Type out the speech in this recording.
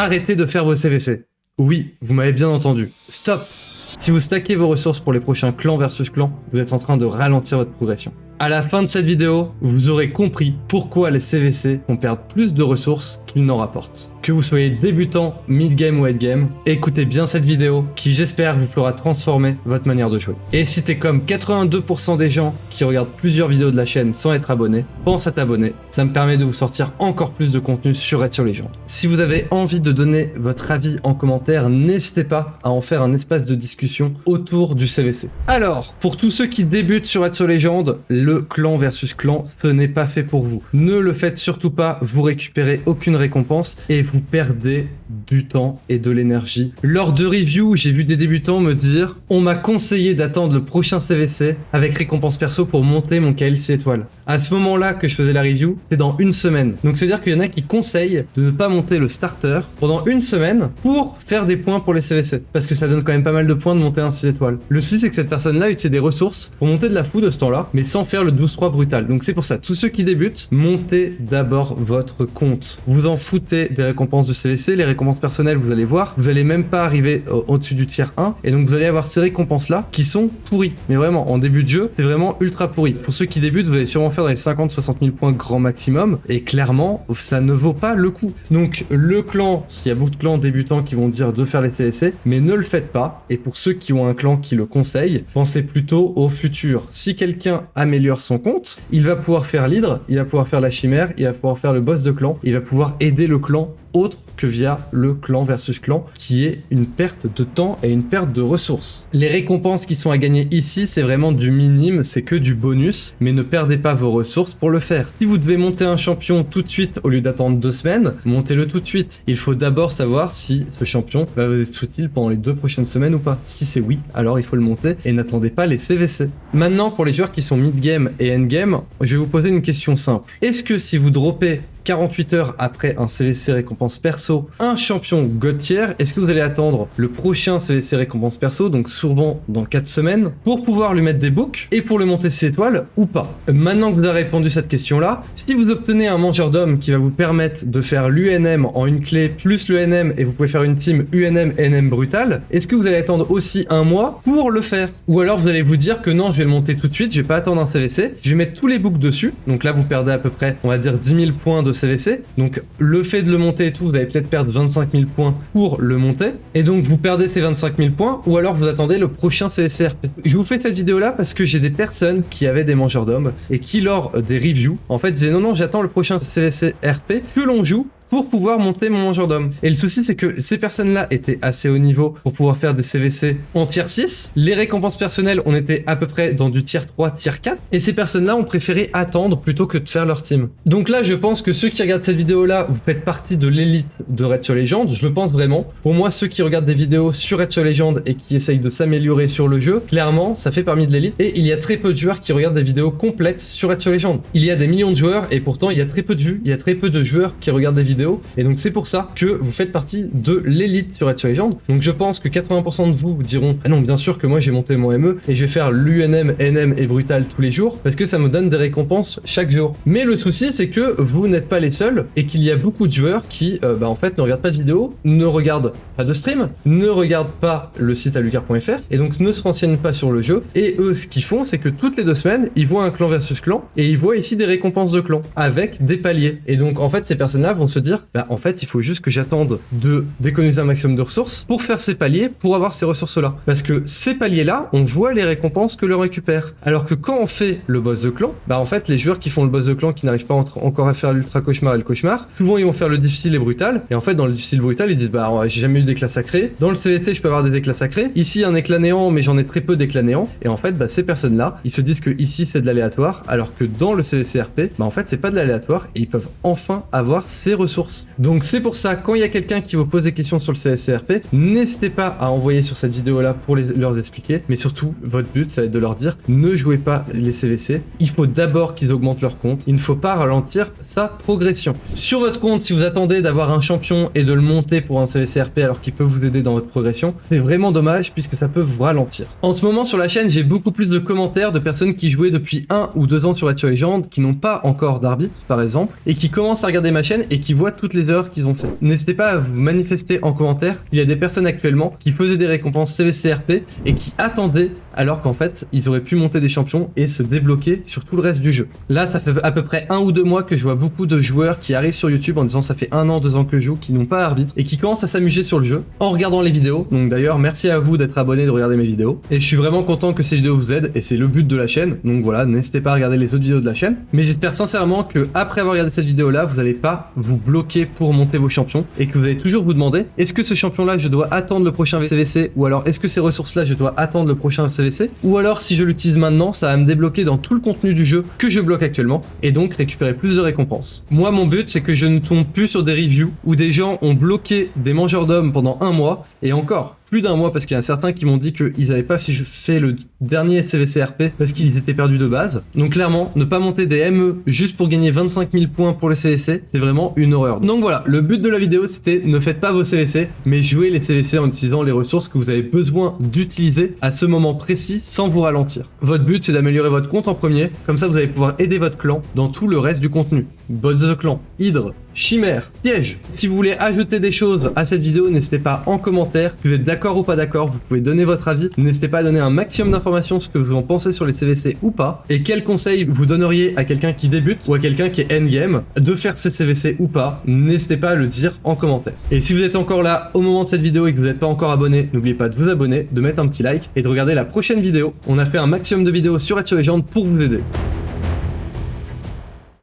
Arrêtez de faire vos CVC. Oui, vous m'avez bien entendu. Stop! Si vous stackez vos ressources pour les prochains clans versus clans, vous êtes en train de ralentir votre progression. À la fin de cette vidéo, vous aurez compris pourquoi les CVC vont perdre plus de ressources qu'ils n'en rapportent. Que vous soyez débutant, mid-game ou late-game, écoutez bien cette vidéo qui, j'espère, vous fera transformer votre manière de jouer. Et si t'es comme 82% des gens qui regardent plusieurs vidéos de la chaîne sans être abonné, pense à t'abonner, ça me permet de vous sortir encore plus de contenu sur Red sur Legend. Si vous avez envie de donner votre avis en commentaire, n'hésitez pas à en faire un espace de discussion autour du CVC. Alors, pour tous ceux qui débutent sur Red sur Legend, le clan versus clan, ce n'est pas fait pour vous. Ne le faites surtout pas, vous récupérez aucune récompense et vous perdez du temps et de l'énergie. Lors de review, j'ai vu des débutants me dire « On m'a conseillé d'attendre le prochain CVC avec récompense perso pour monter mon KL6 étoiles. » À ce moment-là que je faisais la review, c'était dans une semaine. Donc c'est-à-dire qu'il y en a qui conseillent de ne pas monter le starter pendant une semaine pour faire des points pour les CVC. Parce que ça donne quand même pas mal de points de monter un 6 étoiles. Le souci, c'est que cette personne-là utilise des ressources pour monter de la food de ce temps-là, mais sans faire le 12-3 brutal. Donc c'est pour ça, tous ceux qui débutent, montez d'abord votre compte. Vous en foutez des récompenses de CVC, les récompenses personnelles, vous allez voir, vous allez même pas arriver au-dessus du tier 1, et donc vous allez avoir ces récompenses-là qui sont pourries. Mais vraiment, en début de jeu, c'est vraiment ultra pourri. Pour ceux qui débutent, vous allez sûrement faire dans les 50-60 000 points grand maximum, et clairement, ça ne vaut pas le coup. Donc le clan, s'il y a beaucoup de clans débutants qui vont dire de faire les CVC, mais ne le faites pas, et pour ceux qui ont un clan qui le conseille, pensez plutôt au futur. Si quelqu'un améliore son compte, il va pouvoir faire l'hydre, il va pouvoir faire la chimère, il va pouvoir faire le boss de clan, il va pouvoir aider le clan autre que via le clan versus clan, qui est une perte de temps et une perte de ressources. Les récompenses qui sont à gagner ici, c'est vraiment du minime, c'est que du bonus, mais ne perdez pas vos ressources pour le faire. Si vous devez monter un champion tout de suite au lieu d'attendre 2 semaines, montez-le tout de suite. Il faut d'abord savoir si ce champion va vous être utile pendant les 2 prochaines semaines ou pas. Si c'est oui, alors il faut le monter et n'attendez pas les CVC. Maintenant, pour les joueurs qui sont mid-game et end-game, je vais vous poser une question simple. Est-ce que si vous droppez 48 heures après un CVC récompense perso, un champion God tier, est-ce que vous allez attendre le prochain CVC récompense perso, donc souvent dans 4 semaines, pour pouvoir lui mettre des books et pour le monter 6 étoiles ou pas? Maintenant que vous avez répondu à cette question-là, si vous obtenez un mangeur d'hommes qui va vous permettre de faire l'UNM en une clé plus le NM et vous pouvez faire une team UNM NM brutal, est-ce que vous allez attendre aussi un mois pour le faire? Ou alors vous allez vous dire que non, je vais le monter tout de suite, je vais pas attendre un CVC, je vais mettre tous les books dessus, donc là vous perdez à peu près, on va dire 10 000 points de CVC, donc le fait de le monter et tout, vous allez peut-être perdre 25 000 points pour le monter, et donc vous perdez ces 25 000 points, ou alors vous attendez le prochain CVC RP. Je vous fais cette vidéo là parce que j'ai des personnes qui avaient des mangeurs d'hommes et qui lors des reviews, en fait disaient non j'attends le prochain CVC RP que l'on joue pour pouvoir monter mon mangeur d'homme. Et le souci, c'est que ces personnes-là étaient assez haut niveau pour pouvoir faire des CVC en tier 6. Les récompenses personnelles, on était à peu près dans du tier 3, tier 4. Et ces personnes-là ont préféré attendre plutôt que de faire leur team. Donc là, je pense que ceux qui regardent cette vidéo-là, vous faites partie de l'élite de Red sur Legend. Je le pense vraiment. Pour moi, ceux qui regardent des vidéos sur Red sur Legend et qui essayent de s'améliorer sur le jeu, clairement, ça fait parmi de l'élite. Et il y a très peu de joueurs qui regardent des vidéos complètes sur Red sur Legend. Il y a des millions de joueurs et pourtant, il y a très peu de vues. Il y a très peu de joueurs qui regardent des vidéos. Et donc c'est pour ça que vous faites partie de l'élite sur Red sur Legend. Donc je pense que 80% de vous diront ah non bien sûr que moi j'ai monté mon ME et je vais faire l'UNM, NM et brutal tous les jours parce que ça me donne des récompenses chaque jour. Mais le souci c'est que vous n'êtes pas les seuls et qu'il y a beaucoup de joueurs qui en fait ne regardent pas de vidéos, ne regardent pas de stream, ne regardent pas le site alucard.fr et donc ne se renseignent pas sur le jeu. Et eux ce qu'ils font c'est que toutes les 2 semaines ils voient un clan versus clan et ils voient ici des récompenses de clan avec des paliers. Et donc en fait ces personnes là vont se dire en fait, il faut juste que j'attende de d'économiser un maximum de ressources pour faire ces paliers, pour avoir ces ressources-là. Parce que ces paliers-là, on voit les récompenses que l'on récupère. Alors que quand on fait le boss de clan, en fait, les joueurs qui font le boss de clan, qui n'arrivent pas encore à faire l'ultra cauchemar et le cauchemar, souvent ils vont faire le difficile et brutal. Et en fait, dans le difficile brutal, ils disent j'ai jamais eu d'éclat sacré. Dans le CVC, je peux avoir des éclats sacrés. Ici, un éclat néant, mais j'en ai très peu d'éclats néants. Et en fait, ces personnes-là, ils se disent que ici c'est de l'aléatoire, alors que dans le CVCRP, en fait, c'est pas de l'aléatoire et ils peuvent enfin avoir ces ressources. Donc c'est pour ça, quand il y a quelqu'un qui vous pose des questions sur le CVCRP, n'hésitez pas à envoyer sur cette vidéo là pour leur expliquer, mais surtout votre but ça va être de leur dire ne jouez pas les CVC, il faut d'abord qu'ils augmentent leur compte, il ne faut pas ralentir sa progression. Sur votre compte, si vous attendez d'avoir un champion et de le monter pour un CVCRP alors qu'il peut vous aider dans votre progression, c'est vraiment dommage puisque ça peut vous ralentir. En ce moment sur la chaîne, j'ai beaucoup plus de commentaires de personnes qui jouaient depuis 1 ou 2 ans sur Red sur Legend, qui n'ont pas encore d'arbitre par exemple, et qui commencent à regarder ma chaîne et qui voient voit toutes les erreurs qu'ils ont fait. N'hésitez pas à vous manifester en commentaire. Il y a des personnes actuellement qui faisaient des récompenses CVCRP et qui attendaient alors qu'en fait, ils auraient pu monter des champions et se débloquer sur tout le reste du jeu. Là, ça fait à peu près 1 ou 2 mois que je vois beaucoup de joueurs qui arrivent sur YouTube en disant ça fait 1 an, 2 ans que je joue, qui n'ont pas arbitre et qui commencent à s'amuser sur le jeu en regardant les vidéos. Donc d'ailleurs, merci à vous d'être abonné, de regarder mes vidéos. Et je suis vraiment content que ces vidéos vous aident et c'est le but de la chaîne. Donc voilà, n'hésitez pas à regarder les autres vidéos de la chaîne. Mais j'espère sincèrement que après avoir regardé cette vidéo là, vous n'allez pas vous bloquer pour monter vos champions et que vous allez toujours vous demander est-ce que ce champion là je dois attendre le prochain CVC, ou alors est-ce que ces ressources là je dois attendre le prochain CVC, ou alors si je l'utilise maintenant ça va me débloquer dans tout le contenu du jeu que je bloque actuellement et donc récupérer plus de récompenses. Moi mon but c'est que je ne tombe plus sur des reviews où des gens ont bloqué des mangeurs d'hommes pendant 1 mois et encore plus d'1 mois parce qu'il y a certains qui m'ont dit qu'ils n'avaient pas fait le dernier CVCRP parce qu'ils étaient perdus de base. Donc clairement, ne pas monter des ME juste pour gagner 25 000 points pour les CVC, c'est vraiment une horreur. Donc voilà, le but de la vidéo c'était ne faites pas vos CVC, mais jouez les CVC en utilisant les ressources que vous avez besoin d'utiliser à ce moment précis sans vous ralentir. Votre but c'est d'améliorer votre compte en premier, comme ça vous allez pouvoir aider votre clan dans tout le reste du contenu. Boss de clan, hydre, chimère, piège. Si vous voulez ajouter des choses à cette vidéo, n'hésitez pas en commentaire. Si vous êtes d'accord ou pas d'accord, vous pouvez donner votre avis. N'hésitez pas à donner un maximum d'informations sur ce que vous en pensez sur les CVC ou pas. Et quel conseil vous donneriez à quelqu'un qui débute ou à quelqu'un qui est endgame de faire ces CVC ou pas. N'hésitez pas à le dire en commentaire. Et si vous êtes encore là au moment de cette vidéo et que vous n'êtes pas encore abonné, n'oubliez pas de vous abonner, de mettre un petit like et de regarder la prochaine vidéo. On a fait un maximum de vidéos sur Edge of Legends pour vous aider.